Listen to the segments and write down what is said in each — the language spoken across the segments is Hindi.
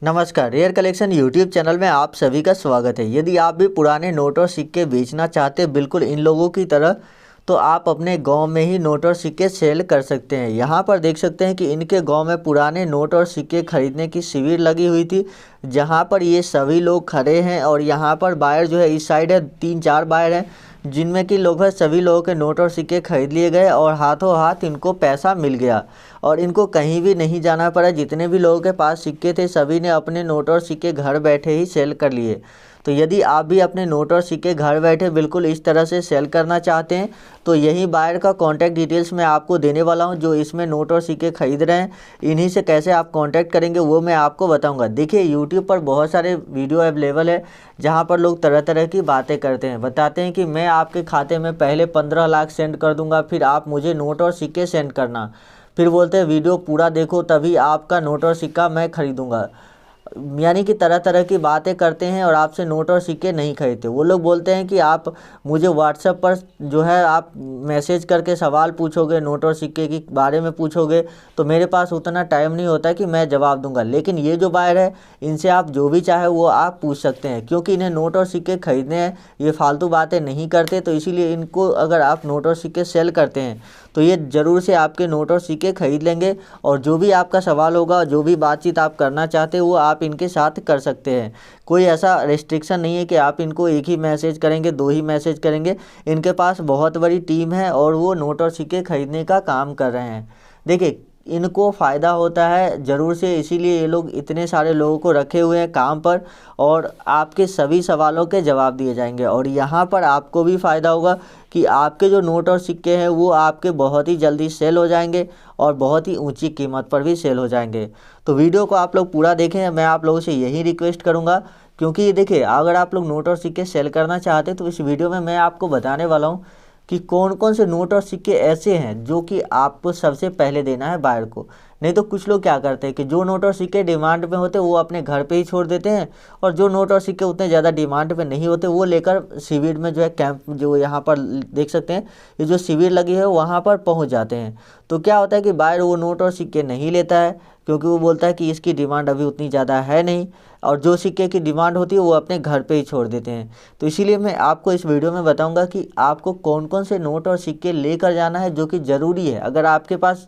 नमस्कार, रेयर कलेक्शन यूट्यूब चैनल में आप सभी का स्वागत है। यदि आप भी पुराने नोट और सिक्के बेचना चाहते हैं बिल्कुल इन लोगों की तरह, तो आप अपने गांव में ही नोट और सिक्के सेल कर सकते हैं। यहाँ पर देख सकते हैं कि इनके गांव में पुराने नोट और सिक्के खरीदने की शिविर लगी हुई थी, जहाँ पर ये सभी लोग खड़े हैं। और यहाँ पर बायर जो है इस साइड है, 3-4 बायर हैं, जिनमें कि लगभग सभी लोगों के नोट और सिक्के खरीद लिए गए और हाथों हाथ इनको पैसा मिल गया और इनको कहीं भी नहीं जाना पड़ा। जितने भी लोगों के पास सिक्के थे सभी ने अपने नोट और सिक्के घर बैठे ही सेल कर लिए। तो यदि आप भी अपने नोट और सिक्के घर बैठे बिल्कुल इस तरह से सेल करना चाहते हैं, तो यही बायर का कॉन्टैक्ट डिटेल्स मैं आपको देने वाला हूं, जो इसमें नोट और सिक्के खरीद रहे हैं। इन्हीं से कैसे आप कांटेक्ट करेंगे वो मैं आपको बताऊंगा। देखिए, यूट्यूब पर बहुत सारे वीडियो अवेलेबल है जहां पर लोग तरह तरह की बातें करते हैं, बताते हैं कि मैं आपके खाते में पहले 15 लाख सेंड कर दूंगा, फिर आप मुझे नोट और सिक्के सेंड करना। फिर बोलते हैं वीडियो पूरा देखो तभी आपका नोट और सिक्का मैं खरीदूंगा। यानी कि तरह तरह की बातें करते हैं और आपसे नोट और सिक्के नहीं खरीदते। वो लोग बोलते हैं कि आप मुझे व्हाट्सएप पर जो है आप मैसेज करके सवाल पूछोगे, नोट और सिक्के के बारे में पूछोगे, तो मेरे पास उतना टाइम नहीं होता कि मैं जवाब दूंगा। लेकिन ये जो बायर है, इनसे आप जो भी चाहे वो आप पूछ सकते हैं, क्योंकि इन्हें नोट और सिक्के खरीदने हैं, ये फालतू बातें नहीं करते। तो इसीलिए इनको अगर आप नोट और सिक्के सेल करते हैं तो ये ज़रूर से आपके नोट और सिक्के खरीद लेंगे। और जो भी आपका सवाल होगा, जो भी बातचीत आप करना चाहते हैं, वो आप इनके साथ कर सकते हैं। कोई ऐसा रेस्ट्रिक्शन नहीं है कि आप इनको एक ही मैसेज करेंगे, 2 ही मैसेज करेंगे। इनके पास बहुत बड़ी टीम है और वो नोट और सिक्के खरीदने का काम कर रहे हैं। देखिए, इनको फ़ायदा होता है ज़रूर से, इसीलिए ये लोग इतने सारे लोगों को रखे हुए हैं काम पर और आपके सभी सवालों के जवाब दिए जाएंगे। और यहाँ पर आपको भी फ़ायदा होगा कि आपके जो नोट और सिक्के हैं वो आपके बहुत ही जल्दी सेल हो जाएंगे और बहुत ही ऊंची कीमत पर भी सेल हो जाएंगे। तो वीडियो को आप लोग पूरा देखें, मैं आप लोगों से यही रिक्वेस्ट करूँगा, क्योंकि देखिए, अगर आप लोग नोट और सिक्के सेल करना चाहते हैं तो इस वीडियो में मैं आपको बताने वाला हूँ कि कौन कौन से नोट और सिक्के ऐसे हैं जो कि आपको सबसे पहले देना है बायर को। नहीं तो कुछ लोग क्या करते हैं कि जो नोट और सिक्के डिमांड में होते हैं वो अपने घर पे ही छोड़ देते हैं, और जो नोट और सिक्के उतने ज़्यादा डिमांड पे नहीं होते वो लेकर शिविर में जो है कैंप, जो यहाँ पर देख सकते हैं ये जो शिविर लगी है वहाँ पर पहुँच जाते हैं। तो क्या होता है कि बायर वो नोट और सिक्के नहीं लेता है, क्योंकि वो बोलता है कि इसकी डिमांड अभी उतनी ज़्यादा है नहीं, और जो सिक्के की डिमांड होती है वो अपने घर पे ही छोड़ देते हैं। तो इसीलिए मैं आपको इस वीडियो में बताऊंगा कि आपको कौन कौन से नोट और सिक्के लेकर जाना है जो कि ज़रूरी है। अगर आपके पास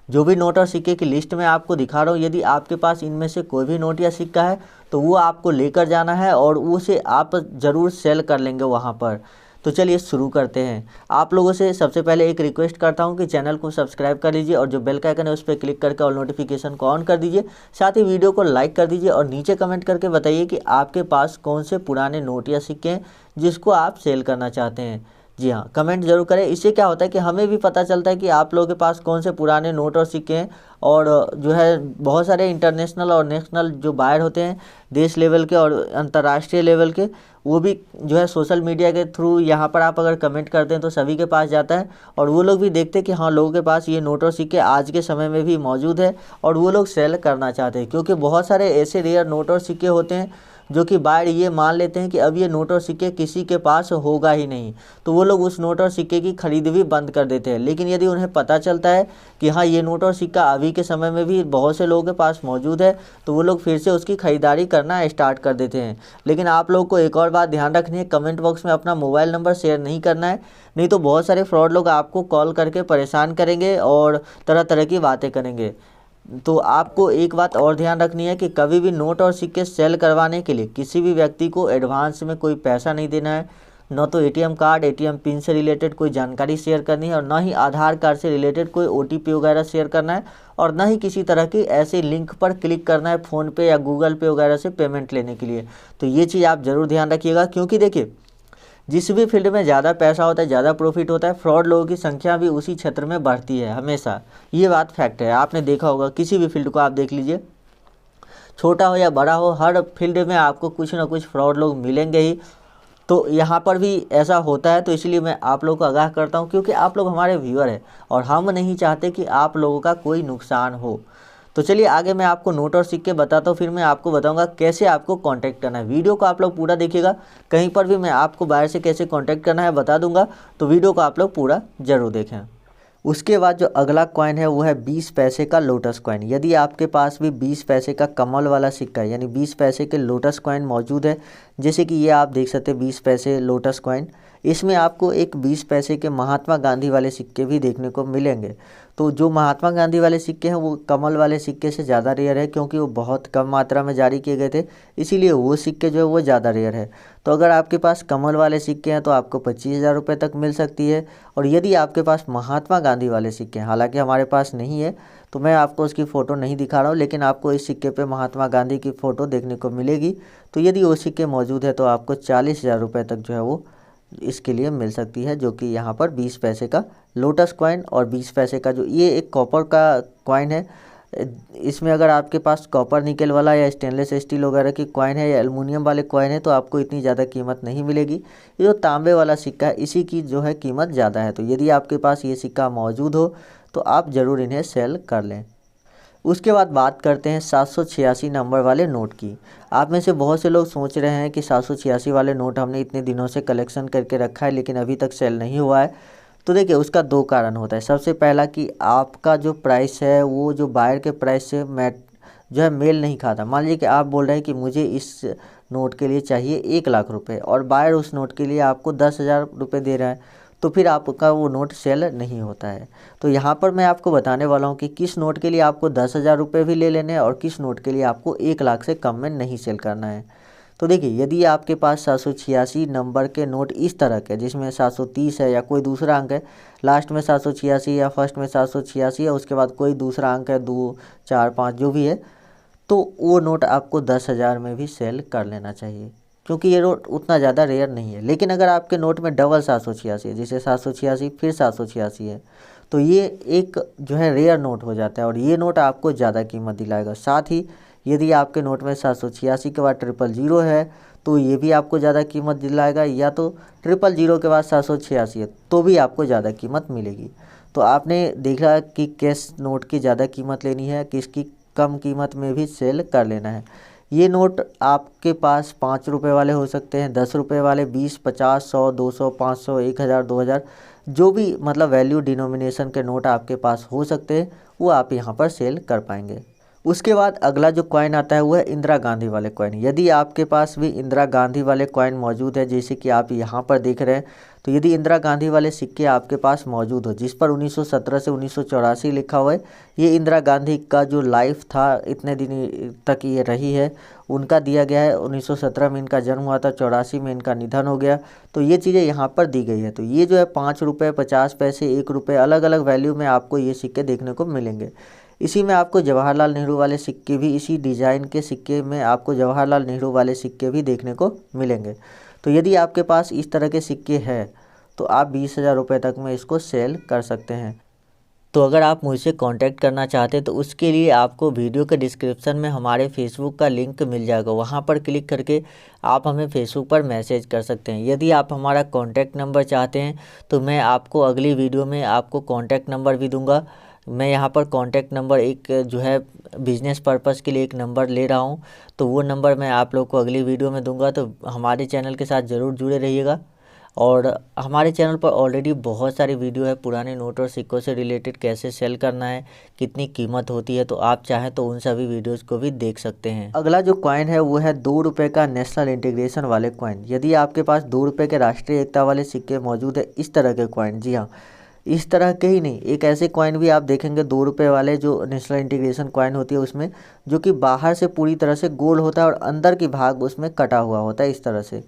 जो भी नोट और सिक्के की लिस्ट में आपको दिखा रहा हूँ, यदि आपके पास इनमें से कोई भी नोट या सिक्का है तो वो आपको लेकर जाना है और उसे आप ज़रूर सेल कर लेंगे वहाँ पर। तो चलिए शुरू करते हैं। आप लोगों से सबसे पहले एक रिक्वेस्ट करता हूं कि चैनल को सब्सक्राइब कर लीजिए और जो बेल का आइकन है उस पर क्लिक करके और नोटिफिकेशन को ऑन कर दीजिए। साथ ही वीडियो को लाइक कर दीजिए और नीचे कमेंट करके बताइए कि आपके पास कौन से पुराने नोट या सिक्के हैं जिसको आप सेल करना चाहते हैं। जी हाँ, कमेंट जरूर करें। इससे क्या होता है कि हमें भी पता चलता है कि आप लोगों के पास कौन से पुराने नोट और सिक्के हैं। और जो है बहुत सारे इंटरनेशनल और नेशनल जो बायर होते हैं, देश लेवल के और अंतर्राष्ट्रीय लेवल के, वो भी जो है सोशल मीडिया के थ्रू यहाँ पर आप अगर कमेंट करते हैं तो सभी के पास जाता है और वो लोग भी देखते हैं कि हाँ, लोगों के पास ये नोट और सिक्के आज के समय में भी मौजूद है और वो लोग सेल करना चाहते हैं। क्योंकि बहुत सारे ऐसे रेयर नोट और सिक्के होते हैं जो कि बायर ये मान लेते हैं कि अब ये नोट और सिक्के किसी के पास होगा ही नहीं, तो वो लोग उस नोट और सिक्के की खरीद भी बंद कर देते हैं। लेकिन यदि उन्हें पता चलता है कि हाँ, ये नोट और सिक्का अभी के समय में भी बहुत से लोगों के पास मौजूद है, तो वो लोग फिर से उसकी खरीदारी करना स्टार्ट कर देते हैं। लेकिन आप लोग को एक और बात ध्यान रखनी है, कमेंट बॉक्स में अपना मोबाइल नंबर शेयर नहीं करना है, नहीं तो बहुत सारे फ्रॉड लोग आपको कॉल करके परेशान करेंगे और तरह तरह की बातें करेंगे। तो आपको एक बात और ध्यान रखनी है कि कभी भी नोट और सिक्के सेल करवाने के लिए किसी भी व्यक्ति को एडवांस में कोई पैसा नहीं देना है। न तो एटीएम कार्ड, एटीएम पिन से रिलेटेड कोई जानकारी शेयर करनी है और ना ही आधार कार्ड से रिलेटेड कोई ओटीपी वगैरह शेयर करना है, और ना ही किसी तरह की ऐसे लिंक पर क्लिक करना है फ़ोन पे या गूगल पे वगैरह से पेमेंट लेने के लिए। तो ये चीज़ आप ज़रूर ध्यान रखिएगा, क्योंकि देखिए, जिस भी फील्ड में ज़्यादा पैसा होता है, ज़्यादा प्रॉफिट होता है, फ्रॉड लोगों की संख्या भी उसी क्षेत्र में बढ़ती है हमेशा। ये बात फैक्ट है, आपने देखा होगा, किसी भी फील्ड को आप देख लीजिए, छोटा हो या बड़ा हो, हर फील्ड में आपको कुछ ना कुछ फ्रॉड लोग मिलेंगे ही। तो यहाँ पर भी ऐसा होता है, तो इसलिए मैं आप लोगों को आगाह करता हूँ, क्योंकि आप लोग हमारे व्यूअर हैं और हम नहीं चाहते कि आप लोगों का कोई नुकसान हो। तो चलिए आगे मैं आपको नोट और सिक्के बताता हूँ, फिर मैं आपको बताऊंगा कैसे आपको कांटेक्ट करना है। वीडियो को आप लोग पूरा देखिएगा, कहीं पर भी मैं आपको बाहर से कैसे कांटेक्ट करना है बता दूंगा, तो वीडियो को आप लोग पूरा जरूर देखें। उसके बाद जो अगला कॉइन है वो है 20 पैसे का लोटस कॉइन। यदि आपके पास भी 20 पैसे का कमल वाला सिक्का यानी 20 पैसे के लोटस कॉइन मौजूद है, जैसे कि ये आप देख सकते हैं 20 पैसे लोटस कॉइन, इसमें आपको एक 20 पैसे के महात्मा गांधी वाले सिक्के भी देखने को मिलेंगे। तो जो महात्मा गांधी वाले सिक्के हैं वो कमल वाले सिक्के से ज़्यादा रेयर है, क्योंकि वो बहुत कम मात्रा में जारी किए गए थे, इसीलिए वो सिक्के जो है वो ज़्यादा रेयर है। तो अगर आपके पास कमल वाले सिक्के हैं तो आपको 25,000 रुपये तक मिल सकती है। और यदि आपके पास महात्मा गांधी वाले सिक्के हैं, हालांकि हमारे पास नहीं है तो मैं आपको उसकी फ़ोटो नहीं दिखा रहा हूँ, लेकिन आपको इस सिक्के पे महात्मा गांधी की फ़ोटो देखने को मिलेगी। तो यदि वो सिक्के मौजूद है तो आपको 40,000 रुपये तक जो है वो इसके लिए मिल सकती है, जो कि यहाँ पर 20 पैसे का लोटस कॉइन और 20 पैसे का जो ये एक कॉपर का कॉइन है। इसमें अगर आपके पास कॉपर निकल वाला या स्टेनलेस स्टील वगैरह की कॉइन है या एल्युमिनियम वाले कॉइन है तो आपको इतनी ज़्यादा कीमत नहीं मिलेगी। ये जो तांबे वाला सिक्का है इसी की जो है कीमत ज़्यादा है। तो यदि आपके पास ये सिक्का मौजूद हो तो आप ज़रूर इन्हें सेल कर लें। उसके बाद बात करते हैं 786 नंबर वाले नोट की। आप में से बहुत से लोग सोच रहे हैं कि 786 वाले नोट हमने इतने दिनों से कलेक्शन करके रखा है लेकिन अभी तक सेल नहीं हुआ है। तो देखिए उसका दो कारण होता है। सबसे पहला कि आपका जो प्राइस है वो जो बायर के प्राइस से जो है मेल नहीं खाता। मान लीजिए कि आप बोल रहे हैं कि मुझे इस नोट के लिए चाहिए 1,00,000 रुपये और बायर उस नोट के लिए आपको 10,000 रुपये दे रहा है, तो फिर आपका वो नोट सेल नहीं होता है। तो यहाँ पर मैं आपको बताने वाला हूँ कि किस नोट के लिए आपको 10,000 रुपये भी ले लेने हैं और किस नोट के लिए आपको 1,00,000 से कम में नहीं सेल करना है। तो देखिए यदि आपके पास 786 नंबर के नोट इस तरह के जिसमें 730 है या कोई दूसरा अंक है, लास्ट में 786 या फर्स्ट में 786 है, उसके बाद कोई दूसरा अंक है 2, 4, 5 जो भी है, तो वो नोट आपको 10,000 में भी सेल कर लेना चाहिए, क्योंकि ये नोट उतना ज़्यादा रेयर नहीं है। लेकिन अगर आपके नोट में डबल 786 है, जैसे 786 फिर 786 है, तो ये एक जो है रेयर नोट हो जाता है और ये नोट आपको ज़्यादा कीमत दिलाएगा। साथ ही यदि आपके नोट में 786 के बाद 000 है तो ये भी आपको ज़्यादा कीमत दिलाएगा, या तो 000 के बाद 786 है तो भी आपको ज़्यादा कीमत मिलेगी। तो आपने देखा कि किस नोट की ज़्यादा कीमत लेनी है, किसकी कम कीमत में भी सेल कर लेना है। ये नोट आपके पास 5 रुपये वाले हो सकते हैं, 10 रुपये वाले, 20, 50, 100, 200, 500, 1,000, 2,000 जो भी मतलब वैल्यू डिनोमिनेशन के नोट आपके पास हो सकते हैं वो आप यहाँ पर सेल कर पाएंगे। उसके बाद अगला जो कॉइन आता है वो है इंदिरा गांधी वाले कॉइन। यदि आपके पास भी इंदिरा गांधी वाले कॉइन मौजूद है, जैसे कि आप यहाँ पर देख रहे हैं, तो यदि इंदिरा गांधी वाले सिक्के आपके पास मौजूद हो जिस पर 1917 से 1984 लिखा हुआ है, ये इंदिरा गांधी का जो लाइफ था इतने दिन तक ये रही है, उनका दिया गया है। 1917 में इनका जन्म हुआ था, 84 में इनका निधन हो गया, तो ये चीज़ें यहाँ पर दी गई है। तो ये जो है 5 रुपये, 50 पैसे, 1 रुपये, अलग अलग वैल्यू में आपको ये सिक्के देखने को मिलेंगे। इसी में आपको जवाहरलाल नेहरू वाले सिक्के भी, इसी डिज़ाइन के सिक्के में आपको जवाहरलाल नेहरू वाले सिक्के भी देखने को मिलेंगे। तो यदि आपके पास इस तरह के सिक्के हैं तो आप 20,000 रुपये तक में इसको सेल कर सकते हैं। तो अगर आप मुझसे कांटेक्ट करना चाहते हैं तो उसके लिए आपको वीडियो के डिस्क्रिप्शन में हमारे फेसबुक का लिंक मिल जाएगा, वहां पर क्लिक करके आप हमें फेसबुक पर मैसेज कर सकते हैं। यदि आप हमारा कांटेक्ट नंबर चाहते हैं तो मैं आपको अगली वीडियो में आपको कांटेक्ट नंबर भी दूंगा। मैं यहाँ पर कांटेक्ट नंबर एक जो है बिज़नेस पर्पज़ के लिए एक नंबर ले रहा हूँ, तो वो नंबर मैं आप लोग को अगली वीडियो में दूंगा। तो हमारे चैनल के साथ ज़रूर जुड़े रहिएगा। और हमारे चैनल पर ऑलरेडी बहुत सारी वीडियो है पुराने नोट और सिक्कों से रिलेटेड, कैसे सेल करना है, कितनी कीमत होती है, तो आप चाहें तो उन सभी वीडियोस को भी देख सकते हैं। अगला जो कॉइन है वो है 2 रुपये का नेशनल इंटीग्रेशन वाले कॉइन। यदि आपके पास 2 रुपये के राष्ट्रीय एकता वाले सिक्के मौजूद है, इस तरह के कॉइन, जी हाँ इस तरह के ही नहीं, एक ऐसे कॉइन भी आप देखेंगे 2 रुपये वाले जो नेशनल इंटीग्रेशन कॉइन होती है उसमें, जो कि बाहर से पूरी तरह से गोल होता है और अंदर की भाग उसमें कटा हुआ होता है इस तरह से।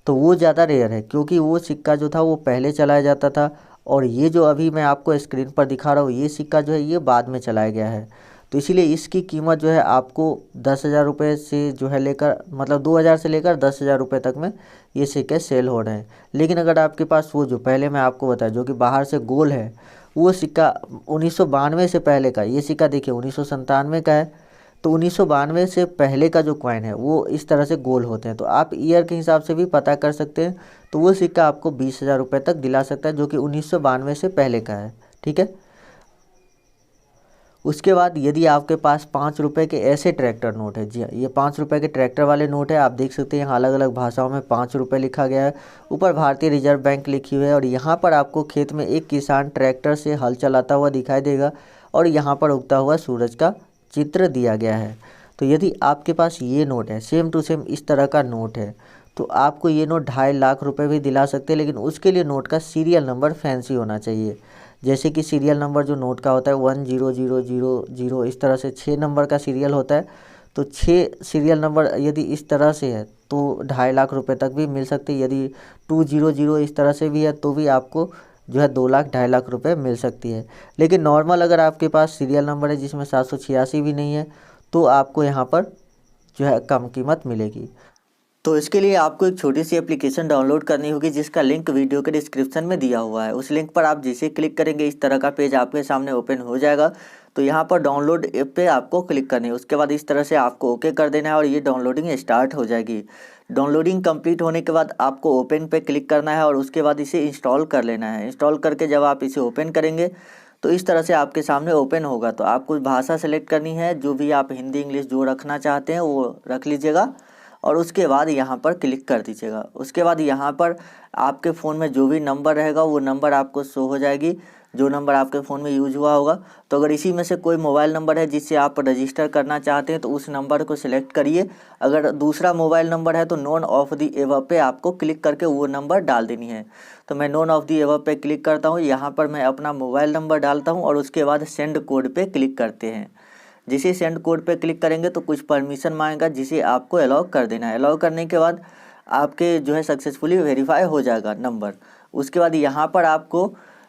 तो वो ज़्यादा रेयर है, क्योंकि वो सिक्का जो था वो पहले चलाया जाता था और ये जो अभी मैं आपको स्क्रीन पर दिखा रहा हूँ ये सिक्का जो है ये बाद में चलाया गया है। तो इसीलिए इसकी कीमत जो है आपको 10,000 रुपये से जो है लेकर मतलब 2,000 से लेकर 10,000 रुपये तक में ये सिक्के सेल हो रहे हैं। लेकिन अगर आपके पास वो जो पहले मैं आपको बताया जो कि बाहर से गोल है, वो सिक्का 1992 से पहले का, ये सिक्का देखिए 1997 का है, तो 1992 से पहले का जो कॉइन है वो इस तरह से गोल होते हैं। तो आप ईयर के हिसाब से भी पता कर सकते हैं, तो वो सिक्का आपको 20,000 रुपये तक दिला सकता है जो कि 1992 से पहले का है, ठीक है। उसके बाद यदि आपके पास 5 रुपये के ऐसे ट्रैक्टर नोट है, जी हाँ, ये 5 रुपये के ट्रैक्टर वाले नोट है। आप देख सकते हैं यहाँ अलग अलग भाषाओं में 5 रुपये लिखा गया है, ऊपर भारतीय रिजर्व बैंक लिखी हुई है। और यहाँ पर आपको खेत में एक किसान ट्रैक्टर से हल चलाता हुआ दिखाई देगा और यहाँ पर उगता हुआ सूरज का चित्र दिया गया है। तो यदि आपके पास ये नोट है, सेम टू सेम इस तरह का नोट है, तो आपको ये नोट 2.5 लाख रुपए भी दिला सकते हैं, लेकिन उसके लिए नोट का सीरियल नंबर फैंसी होना चाहिए। जैसे कि सीरियल नंबर जो नोट का होता है 10000, इस तरह से 6 नंबर का सीरियल होता है। तो 6 सीरियल नंबर यदि इस तरह से है तो 2.5 लाख रुपए तक भी मिल सकते हैं। यदि 200 इस तरह से भी है तो भी आपको जो है 2 लाख 2.5 लाख रुपए मिल सकती है। लेकिन नॉर्मल अगर आपके पास सीरियल नंबर है जिसमें 786 भी नहीं है तो आपको यहाँ पर जो है कम कीमत मिलेगी। तो इसके लिए आपको एक छोटी सी एप्लीकेशन डाउनलोड करनी होगी जिसका लिंक वीडियो के डिस्क्रिप्शन में दिया हुआ है। उस लिंक पर आप जैसे क्लिक करेंगे इस तरह का पेज आपके सामने ओपन हो जाएगा। तो यहाँ पर डाउनलोड ऐप पे आपको क्लिक करनी है, उसके बाद इस तरह से आपको ओके कर देना है और ये डाउनलोडिंग स्टार्ट हो जाएगी। डाउनलोडिंग कंप्लीट होने के बाद आपको ओपन पे क्लिक करना है और उसके बाद इसे इंस्टॉल कर लेना है। इंस्टॉल करके जब आप इसे ओपन करेंगे तो इस तरह से आपके सामने ओपन होगा। तो आपको भाषा सेलेक्ट करनी है, जो भी आप हिंदी इंग्लिश जो रखना चाहते हैं वो रख लीजिएगा और उसके बाद यहाँ पर क्लिक कर दीजिएगा। उसके बाद यहाँ पर आपके फ़ोन में जो भी नंबर रहेगा वो नंबर आपको शो हो जाएगी, जो नंबर आपके फ़ोन में यूज हुआ होगा। तो अगर इसी में से कोई मोबाइल नंबर है जिससे आप रजिस्टर करना चाहते हैं तो उस नंबर को सिलेक्ट करिए। अगर दूसरा मोबाइल नंबर है तो नोन ऑफ दी एबव पे आपको क्लिक करके वो नंबर डाल देनी है। तो मैं नोन ऑफ दी एबव पे क्लिक करता हूँ, यहाँ पर मैं अपना मोबाइल नंबर डालता हूँ और उसके बाद सेंड कोड पे क्लिक करते हैं। जिसे सेंड कोड पे क्लिक करेंगे तो कुछ परमिशन मांगेगा जिसे आपको अलाउ कर देना है। अलाउ करने के बाद आपके जो है सक्सेसफुली वेरीफाई हो जाएगा नंबर। उसके बाद यहाँ पर आपको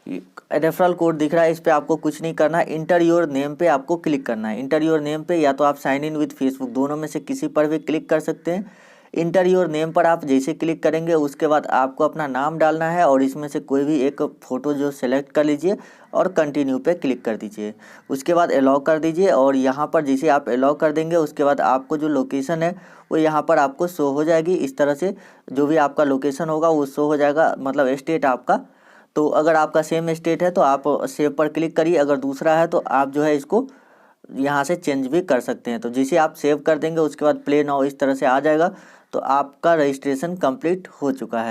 रेफरल कोड दिख रहा है, इस पर आपको कुछ नहीं करना है। इंटर योर नेम पे आपको क्लिक करना है। इंटर योर नेम पे या तो आप साइन इन विद फेसबुक दोनों में से किसी पर भी क्लिक कर सकते हैं। इंटर योर नेम पर आप जैसे क्लिक करेंगे उसके बाद आपको अपना नाम डालना है और इसमें से कोई भी एक फ़ोटो जो सेलेक्ट कर लीजिए और कंटिन्यू पे क्लिक कर दीजिए। उसके बाद अलाउ कर दीजिए और यहाँ पर जैसे आप अलाउ कर देंगे उसके बाद आपको जो लोकेशन है वो यहाँ पर आपको शो हो जाएगी। इस तरह से जो भी आपका लोकेशन होगा वो शो हो जाएगा, मतलब स्टेट आपका। तो अगर आपका सेम स्टेट है तो आप सेव पर क्लिक करिए, अगर दूसरा है तो आप जो है इसको यहाँ से चेंज भी कर सकते हैं। तो जैसे आप सेव कर देंगे उसके बाद प्ले नाउ इस तरह से आ जाएगा। तो आपका रजिस्ट्रेशन कंप्लीट हो चुका है।